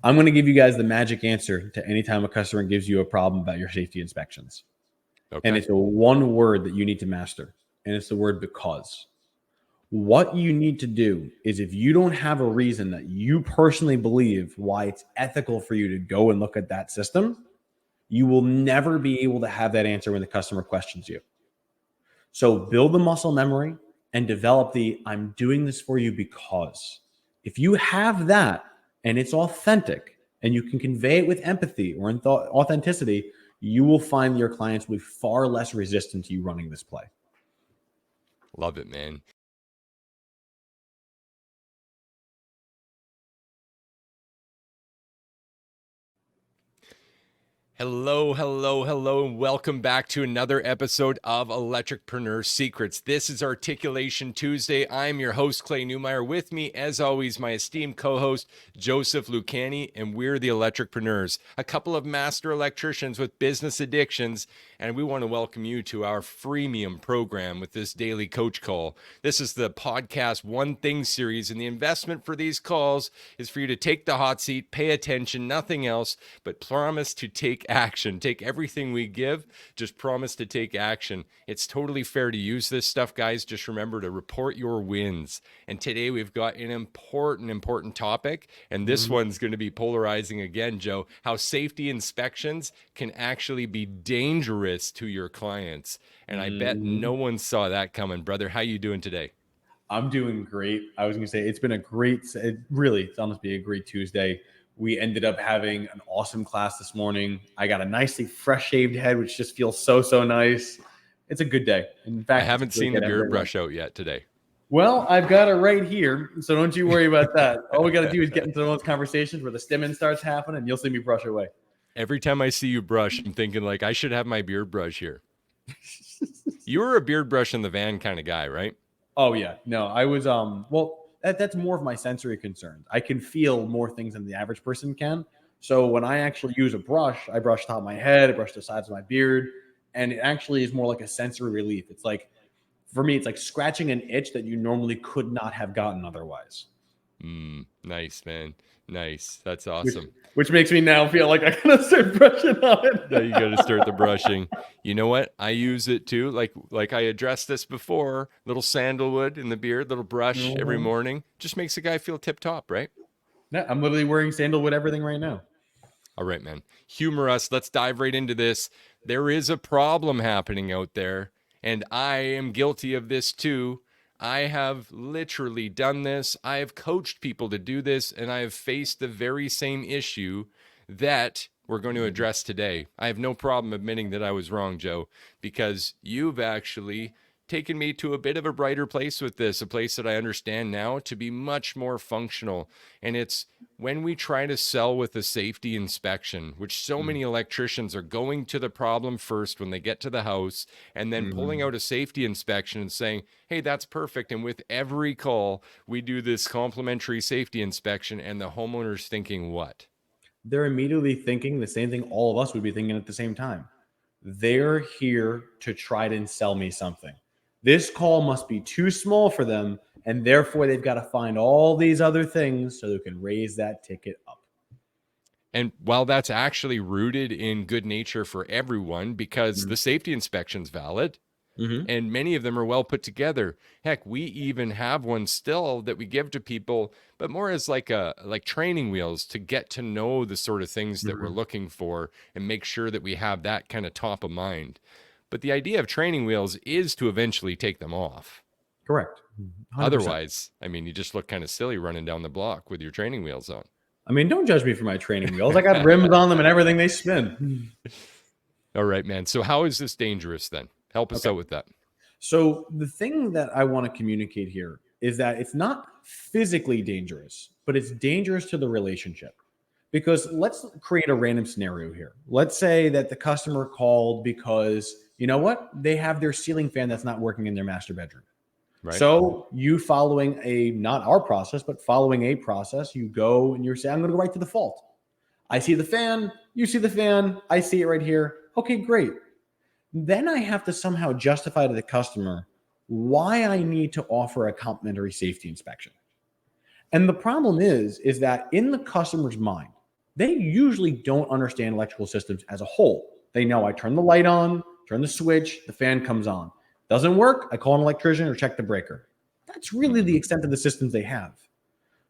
I'm going to give you guys the magic answer to any time a customer gives you a problem about your safety inspections. And Okay. it's a one word that you need to master. And it's the word because. What you need to do is if you don't have a reason that you personally believe why it's ethical for you to go and look at that system, you will never be able to have that answer when the customer questions you. So build the muscle memory and develop the I'm doing this for you because. If you have that and it's authentic and you can convey it with empathy or in authenticity, you will find your clients will be far less resistant to you running this play. Love it, man. Hello, hello, hello, and welcome back to another episode of Electricpreneur Secrets. This is Articulation Tuesday. I'm your host, Clay Newmeyer. With me, as always, my esteemed co-host, Joseph Lucani, and we're the Electricpreneurs, a couple of master electricians with business addictions, and we want to welcome you to our freemium program with this daily coach call. This is the podcast One Thing series, and the investment for these calls is for you to take the hot seat, pay attention, nothing else, but promise to take action. Take everything we give, just promise to take action. It's totally fair to use this stuff, guys. Just remember to report your wins. And today we've got an important topic, and this one's going to be polarizing again, Joe, how safety inspections can actually be dangerous to your clients. And I bet no one saw that coming. Brother, how you doing today? I'm doing great. I was going to say it's been a great, it's almost be a great Tuesday. We ended up having an awesome class this morning. I got a nicely fresh shaved head, which just feels so nice. It's a good day. In fact, I haven't seen the beard brush out yet today. Well, I've got it right here, so don't you worry about that. All we got to do is get into those conversations where the stimming starts happening, and you'll see me brush away. Every time I see you brush, I'm thinking like I should have my beard brush here. You were a beard brush in the van kind of guy, right? Oh yeah, no, I was well, that's more of my sensory concerns. I can feel more things than the average person can. So when I actually use a brush, I brush the top of my head, I brush the sides of my beard, and it actually is more like a sensory relief. It's like, for me, it's like scratching an itch that you normally could not have gotten otherwise. Nice, man. Nice. That's awesome. Which makes me now feel like I gotta start brushing on it. Now you got to start the brushing. You know what? I use it too. Like I addressed this before. Little sandalwood in the beard, little brush every morning. Just makes a guy feel tip top, right? Yeah, I'm literally wearing sandalwood everything right now. All right, man. Humor us. Let's dive right into this. There is a problem happening out there, and I am guilty of this too. I have literally done this. I have coached people to do this, and I have faced the very same issue that we're going to address today. I have no problem admitting that I was wrong, Joe, because you've actually taken me to a bit of a brighter place with this, a place that I understand now to be much more functional. And it's when we try to sell with a safety inspection, which so many electricians are going to the problem first when they get to the house and then pulling out a safety inspection and saying, hey, that's perfect. And with every call, we do this complimentary safety inspection, and the homeowner's thinking what? They're immediately thinking the same thing all of us would be thinking at the same time. They're here to try to sell me something. This call must be too small for them, and therefore they've got to find all these other things so they can raise that ticket up. And while that's actually rooted in good nature for everyone, because the safety inspection's valid, and many of them are well put together. Heck, we even have one still that we give to people, but more as like training wheels to get to know the sort of things that we're looking for and make sure that we have that kind of top of mind. But the idea of training wheels is to eventually take them off. Correct. 100%. Otherwise, I mean, you just look kind of silly running down the block with your training wheels on. I mean, don't judge me for my training wheels. I got rims on them and everything. They spin. All right, man. So how is this dangerous then? Help us out with that. So the thing that I want to communicate here is that it's not physically dangerous, but it's dangerous to the relationship. Because let's create a random scenario here. Let's say that the customer called because, you know what? They have their ceiling fan that's not working in their master bedroom. Right. So you following not our process, but following a process, you go and you're saying, I'm going to go right to the fault. I see the fan, you see the fan, I see it right here. Okay, great. Then I have to somehow justify to the customer why I need to offer a complimentary safety inspection. And the problem is that in the customer's mind, they usually don't understand electrical systems as a whole. They know I turn the light on, turn the switch, the fan comes on. Doesn't work, I call an electrician or check the breaker. That's really the extent of the systems they have.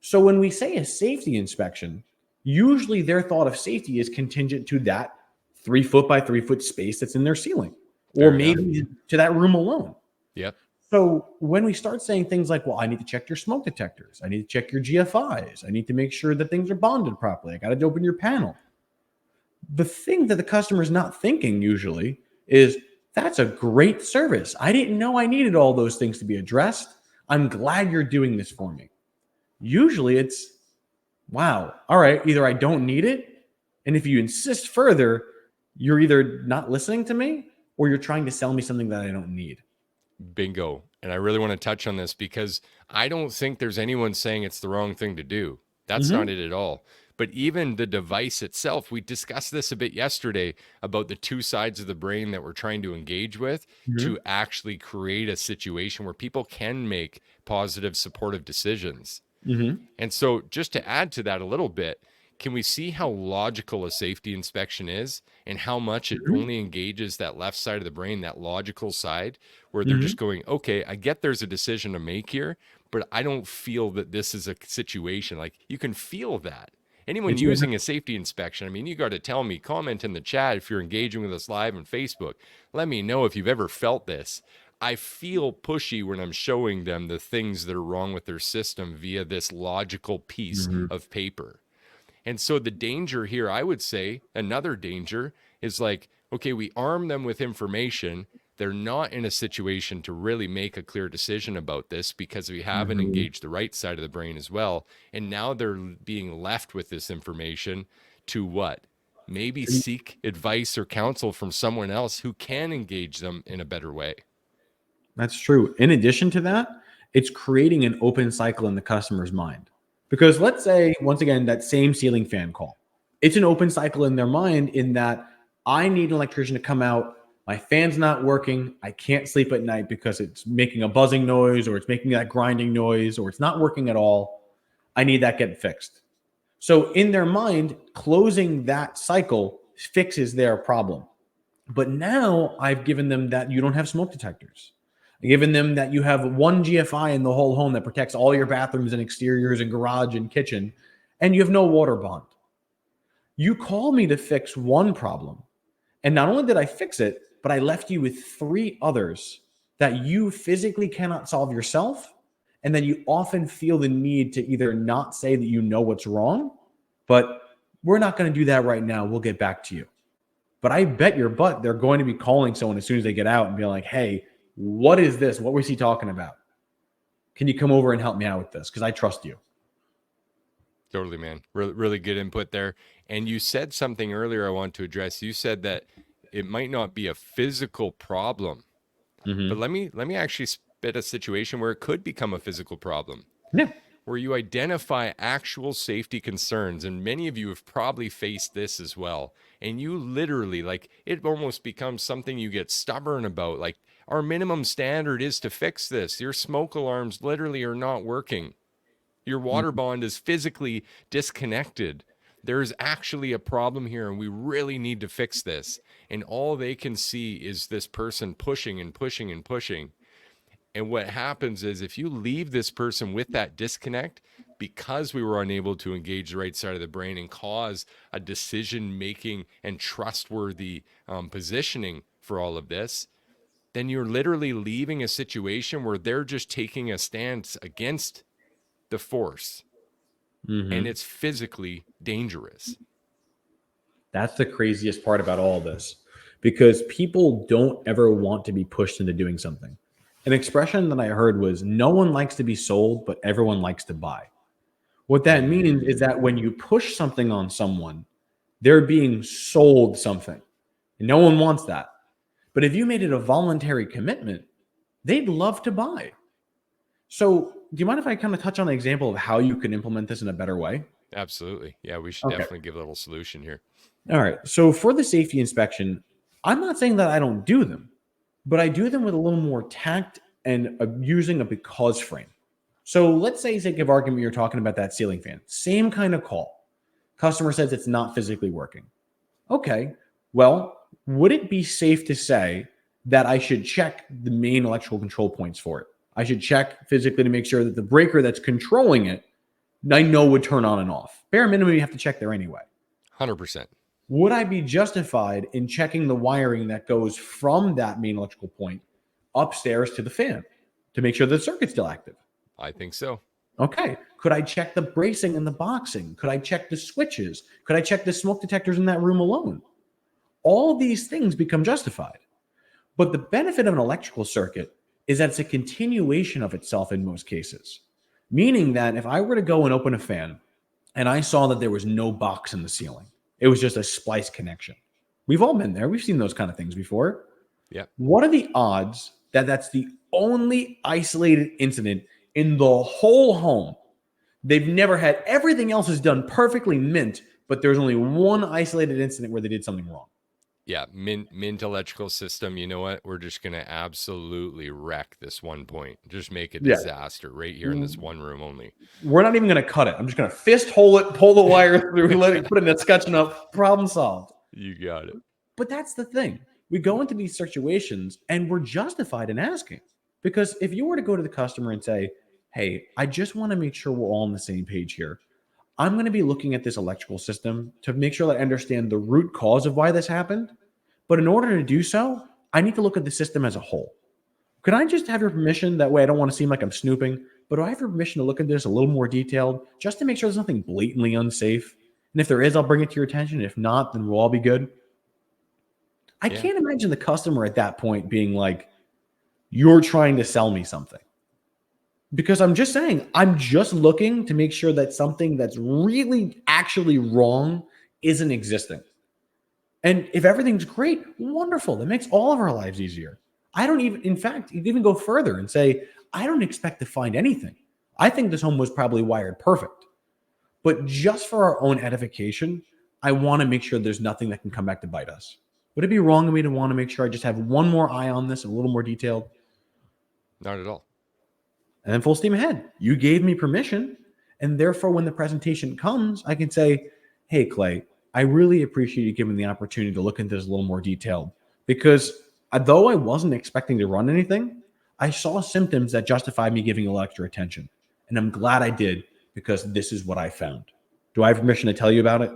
So when we say a safety inspection, usually their thought of safety is contingent to that 3 foot by 3 foot space that's in their ceiling, or maybe to that room alone. Yep. So when we start saying things like, well, I need to check your smoke detectors, I need to check your GFIs, I need to make sure that things are bonded properly, I got to open your panel. The thing that the customer's not thinking usually is, that's a great service. I didn't know I needed all those things to be addressed. I'm glad you're doing this for me. Usually it's, wow, all right, either I don't need it, and if you insist further, you're either not listening to me or you're trying to sell me something that I don't need. Bingo. And I really want to touch on this because I don't think there's anyone saying it's the wrong thing to do. That's not it at all. But even the device itself, we discussed this a bit yesterday about the two sides of the brain that we're trying to engage with to actually create a situation where people can make positive, supportive decisions. And so just to add to that a little bit, can we see how logical a safety inspection is and how much it only engages that left side of the brain, that logical side, where they're just going, okay, I get there's a decision to make here, but I don't feel that this is a situation. Like, you can feel that. Anyone using a safety inspection, I mean, you got to tell me, comment in the chat if you're engaging with us live on Facebook. Let me know if you've ever felt this. I feel pushy when I'm showing them the things that are wrong with their system via this logical piece of paper. And so the danger here, I would say, another danger is like, okay, we arm them with information. They're not in a situation to really make a clear decision about this because we haven't engaged the right side of the brain as well. And now they're being left with this information to what? Maybe seek advice or counsel from someone else who can engage them in a better way. That's true. In addition to that, it's creating an open cycle in the customer's mind. Because let's say, once again, that same ceiling fan call, it's an open cycle in their mind in that I need an electrician to come out. My fan's not working. I can't sleep at night because it's making a buzzing noise, or it's making that grinding noise, or it's not working at all. I need that get fixed. So in their mind, closing that cycle fixes their problem. But now I've given them that you don't have smoke detectors. I've given them that you have one GFI in the whole home that protects all your bathrooms and exteriors and garage and kitchen, and you have no water bond. You call me to fix one problem, and not only did I fix it, but I left you with 3 others that you physically cannot solve yourself, and then you often feel the need to either not say that you know what's wrong, but we're not going to do that right now. We'll get back to you. But I bet your butt they're going to be calling someone as soon as they get out and be like, hey, what is this? What was he talking about? Can you come over and help me out with this? Because I trust you. Totally, man. Really, really good input there. And you said something earlier I want to address. You said that it might not be a physical problem, but let me actually spit a situation where it could become a physical problem. Yeah. Where you identify actual safety concerns, and many of you have probably faced this as well, and you literally, like, it almost becomes something you get stubborn about. Like, our minimum standard is to fix this. Your smoke alarms literally are not working. Your water bond is physically disconnected. There's actually a problem here, and we really need to fix this. And all they can see is this person pushing and pushing and pushing. And what happens is, if you leave this person with that disconnect, because we were unable to engage the right side of the brain and cause a decision-making and trustworthy positioning for all of this, then you're literally leaving a situation where they're just taking a stance against the force. And it's physically dangerous. That's the craziest part about all this, because people don't ever want to be pushed into doing something. An expression that I heard was, no one likes to be sold, but everyone likes to buy. What that means is that when you push something on someone, they're being sold something. And no one wants that. But if you made it a voluntary commitment, they'd love to buy. So do you mind if I kind of touch on an example of how you can implement this in a better way? Absolutely. Yeah, we should definitely give a little solution here. All right. So for the safety inspection, I'm not saying that I don't do them, but I do them with a little more tact and using a because frame. So let's say, sake of argument, you're talking about that ceiling fan. Same kind of call. Customer says it's not physically working. Okay, well, would it be safe to say that I should check the main electrical control points for it? I should check physically to make sure that the breaker that's controlling it, I know would turn on and off. Bare minimum, you have to check there anyway. 100%. Would I be justified in checking the wiring that goes from that main electrical point upstairs to the fan to make sure the circuit's still active? I think so. Okay. Could I check the bracing and the boxing? Could I check the switches? Could I check the smoke detectors in that room alone? All these things become justified. But the benefit of an electrical circuit is that it's a continuation of itself in most cases. Meaning that if I were to go and open a fan and I saw that there was no box in the ceiling, it was just a splice connection. We've all been there. We've seen those kind of things before. Yeah. What are the odds that that's the only isolated incident in the whole home? They've never had, everything else is done perfectly mint, but there's only one isolated incident where they did something wrong. Yeah, mint electrical system. You know what? We're just going to absolutely wreck this one point. Just make a disaster right here in this one room only. We're not even going to cut it. I'm just going to fist hole it, pull the wire through, let it put it in a SketchUp enough. Problem solved. You got it. But that's the thing. We go into these situations and we're justified in asking. Because if you were to go to the customer and say, hey, I just want to make sure we're all on the same page here. I'm going to be looking at this electrical system to make sure that I understand the root cause of why this happened. But in order to do so, I need to look at the system as a whole. Could I just have your permission? That way I don't want to seem like I'm snooping, but do I have your permission to look at this a little more detailed just to make sure there's nothing blatantly unsafe? And if there is, I'll bring it to your attention. If not, then we'll all be good. I can't imagine the customer at that point being like, you're trying to sell me something. Because I'm just saying, I'm just looking to make sure that something that's really actually wrong isn't existing. And if everything's great, wonderful. That makes all of our lives easier. I don't even, in fact, you even go further and say, I don't expect to find anything. I think this home was probably wired perfect. But just for our own edification, I want to make sure there's nothing that can come back to bite us. Would it be wrong of me to want to make sure I just have one more eye on this, a little more detailed? Not at all. And then full steam ahead. You gave me permission. And therefore, when the presentation comes, I can say, hey, Clay, I really appreciate you giving me the opportunity to look into this a little more detailed. Because though I wasn't expecting to run anything, I saw symptoms that justified me giving a little extra attention. And I'm glad I did, because this is what I found. Do I have permission to tell you about it?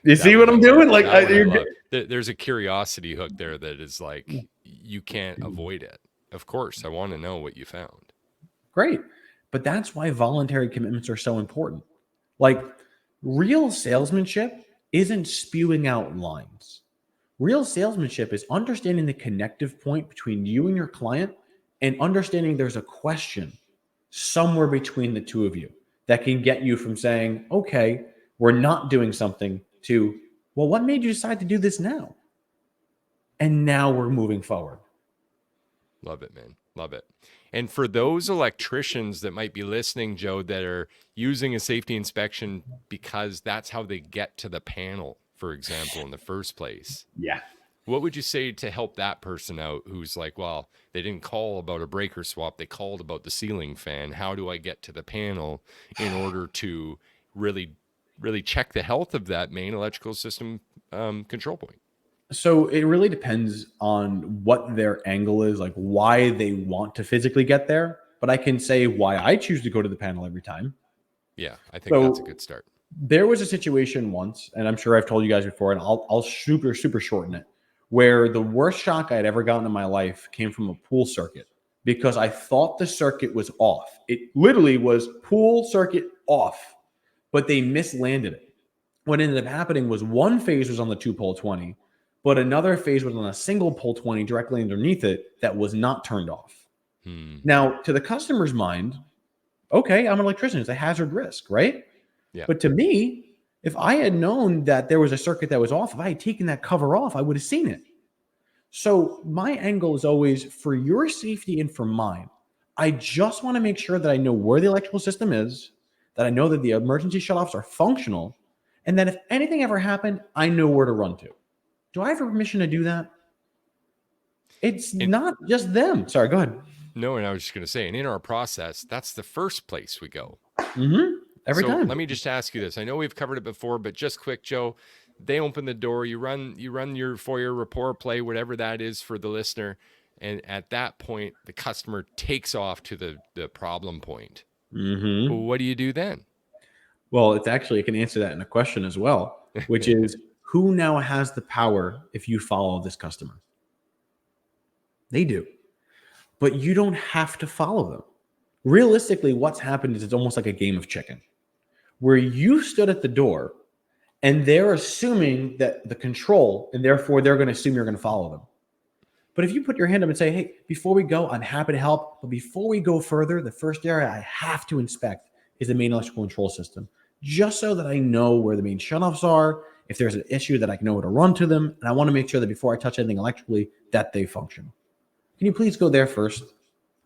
You see what I'm doing? Like, there's a curiosity hook there that is like, you can't avoid it. Of course, I want to know what you found. Great. But that's why voluntary commitments are so important. Like, real salesmanship isn't spewing out lines. Real salesmanship is understanding the connective point between you and your client and understanding there's a question somewhere between the two of you that can get you from saying, okay, we're not doing something, to, well, what made you decide to do this now? And now we're moving forward. Love it, man. Love it. And for those electricians that might be listening, Joe, that are using a safety inspection because that's how they get to the panel, for example, in the first place. Yeah. What would you say to help that person out who's like, well, they didn't call about a breaker swap, they called about the ceiling fan. How do I get to the panel in order to really check the health of that main electrical system control point? So it really depends on what their angle is, like why they want to physically get there. But I can say why I choose to go to the panel every time. Yeah, I think that's a good start. There was a situation once, and I'm sure I've told you guys before, and I'll super shorten it, where the worst shock I'd ever gotten in my life came from a pool circuit because I thought the circuit was off. It literally was pool circuit off, but they mislanded it. What ended up happening was one phase was on the 2-pole 20, but another phase was on a single pole 20 directly underneath it that was not turned off. Now, to the customer's mind, okay, I'm an electrician. It's a hazard risk, right? Yeah. But to me, if I had known that there was a circuit that was off, if I had taken that cover off, I would have seen it. So my angle is always for your safety and for mine. I just want to make sure that I know where the electrical system is, that I know that the emergency shutoffs are functional, and that if anything ever happened, I know where to run to. Do I have permission to do that? It's not just them. Sorry, go ahead. No, and I was just going to say, and in our process, that's the first place we go. Mm-hmm. Every So time. let me just ask you this. I know we've covered it before, but just quick, Joe. They open the door, you run your foyer rapport play, whatever that is for the listener. And at that point, the customer takes off to the problem point. Mm-hmm. What do you do then? Well, it's actually, it can answer that in a question as well, which is who now has the power if you follow this customer? They do. But you don't have to follow them. Realistically, what's happened is it's almost like a game of chicken where you stood at the door and they're assuming that the control, and therefore they're going to assume you're going to follow them. But if you put your hand up and say, hey, before we go, I'm happy to help. But before we go further, the first area I have to inspect is the main electrical control system, just so that I know where the main shutoffs are. If there's an issue, that I can know where to run to them. And I want to make sure that before I touch anything electrically, that they function. Can you please go there first?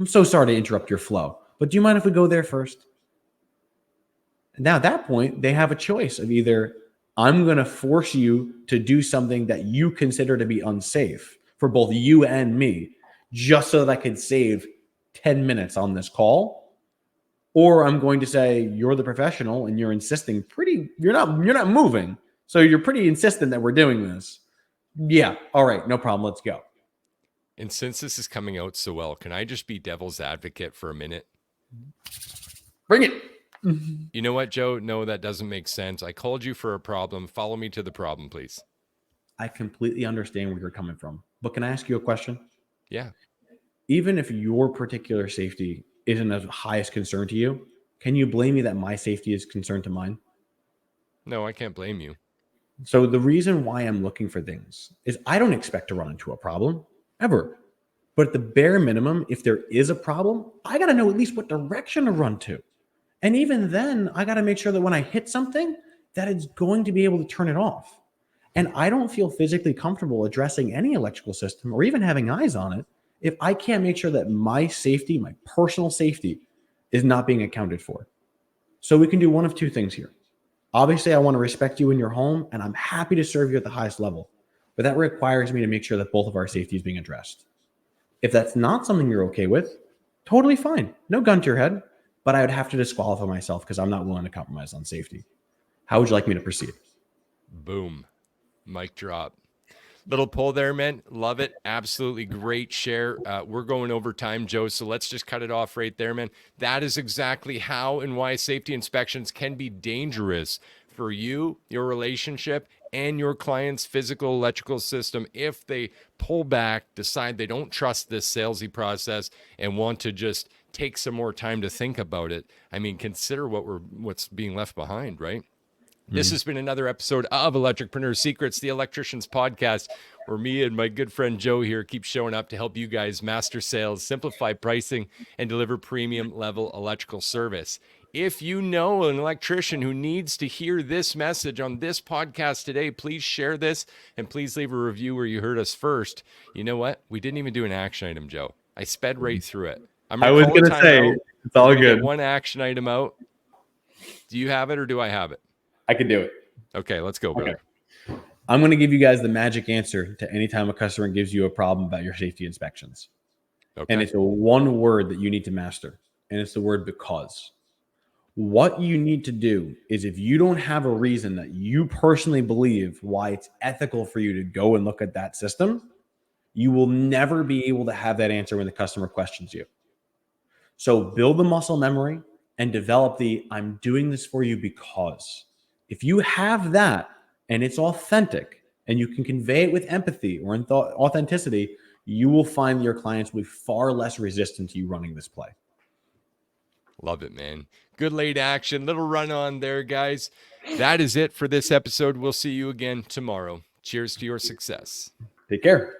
I'm so sorry to interrupt your flow, but do you mind if we go there first? Now, at that point, they have a choice of either I'm going to force you to do something that you consider to be unsafe for both you and me, just so that I can save 10 minutes on this call, or I'm going to say you're the professional and you're insisting you're not moving, so you're pretty insistent that we're doing this. Yeah, all right, no problem, let's go. And since this is coming out so well, can I just be devil's advocate for a minute? Bring it. You know what, Joe? No, that doesn't make sense. I called you for a problem. Follow me to the problem, please. I completely understand where you're coming from, but can I ask you a question? Yeah. Even if your particular safety isn't of highest concern to you, can you blame me that my safety is concerned to mine? No, I can't blame you. So the reason why I'm looking for things is I don't expect to run into a problem ever. But at the bare minimum, if there is a problem, I got to know at least what direction to run to. And even then, I got to make sure that when I hit something, that it's going to be able to turn it off. And I don't feel physically comfortable addressing any electrical system or even having eyes on it if I can't make sure that my safety, my personal safety, is not being accounted for. So we can do one of two things here. Obviously, I want to respect you in your home, and I'm happy to serve you at the highest level. But that requires me to make sure that both of our safety is being addressed. If that's not something you're okay with, totally fine. No gun to your head, but I would have to disqualify myself because I'm not willing to compromise on safety. How would you like me to proceed? Boom. Mic drop. Little pull there, man. Love it. Absolutely great share. We're going over time, Joe, so let's just cut it off right there, man. That is exactly how and why safety inspections can be dangerous for you, your relationship, and your client's physical electrical system if they pull back, decide they don't trust this salesy process, and want to just take some more time to think about it. I mean, consider what's being left behind, right? This has been another episode of Electricpreneur Secrets, the electricians podcast, where me and my good friend Joe here keep showing up to help you guys master sales, simplify pricing, and deliver premium level electrical service. If you know an electrician who needs to hear this message on this podcast today, please share this and please leave a review where you heard us first. You know what? We didn't even do an action item, Joe. I sped right through it. I'm I going was to call going a to say, timeout. it's all We're gonna good. get one action item out. Do you have it or do I have it? I can do it. Okay, let's go, brother. Okay. I'm going to give you guys the magic answer to any time a customer gives you a problem about your safety inspections. Okay. And it's a one word that you need to master. And it's the word because. What you need to do is if you don't have a reason that you personally believe why it's ethical for you to go and look at that system, you will never be able to have that answer when the customer questions you. So build the muscle memory and develop the I'm doing this for you because. If you have that and it's authentic and you can convey it with empathy or in authenticity, you will find that your clients will be far less resistant to you running this play. Love it, man. Good late action. Little run on there, guys. That is it for this episode. We'll see you again tomorrow. Cheers to your success. Take care.